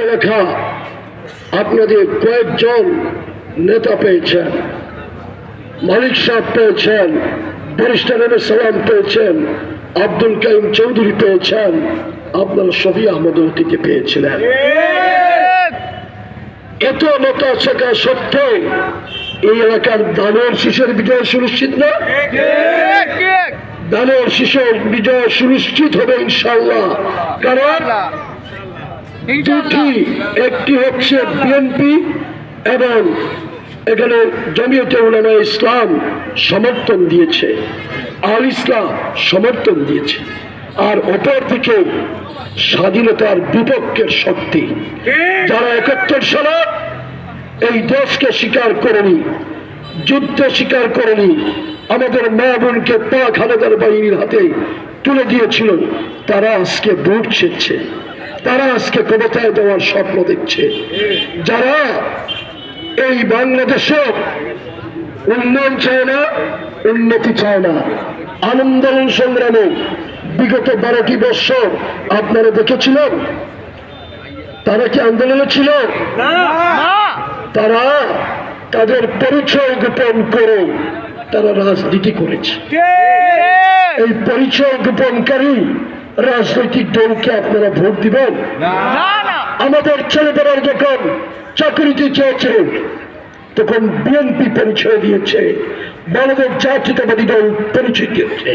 এলাকা আপনাদের কয়েকজন নেতা পেয়েছেন, মালিক সাহেব পেয়েছেন, ব্যারিস্টার এম এ সালাম পেয়েছেন, আব্দুল কাইম চৌধুরী পেয়েছেন, আপনারা শফি আহমদ অতীকে পেয়েছিলেন। এত নেতা থাকা সত্ত্বেও এই এলাকার দানের শীষের বিজয় সুনিশ্চিত না? দানের শীষের বিজয় সুনিশ্চিত হবে ইনশাআল্লাহ। কারণ দুটি, একটি হচ্ছে বিএনপি এবং এখানে জমিয়তে উলামা ইসলাম সমর্থন দিয়েছে, আল ইসলাম সমর্থন দিয়েছে, আর অপর দিকে স্বাধীনতার বিপক্ষের শক্তি যারা 71 সালে এই দেশকে স্বীকার করেনি, যুদ্ধ স্বীকার করেনি, আমাদের মা বোনকে পাক হানাদার বাহিনীর হাতে তুলে দিয়েছিল, তারা আজকে ভোট ছিটছে, তারা আজকে ক্ষমতায় দেওয়ার স্বপ্ন দেখছে। যারা এই বাংলাদেশের উন্নয়ন চায় না, উন্নতি চায় না, আন্দোলন সংগ্রামে বিগত 12টি বছর আপনারা দেখেছিলেন তারা কি আন্দোলনে ছিল? তারা তাদের পরিচয় গোপন করে তারা রাজনীতি করেছে। এই পরিচয় গোপনকারী রাজনৈতিক দলকে আপনারা ভোট দিবেন? আমাদের ছেলেদের যখন চাকরিতে চেয়েছে তখন বিএনপি পরিচয় দিয়েছে, বাংলাদেশ জাতীয়তাবাদী দল পরিচয় দিয়েছে।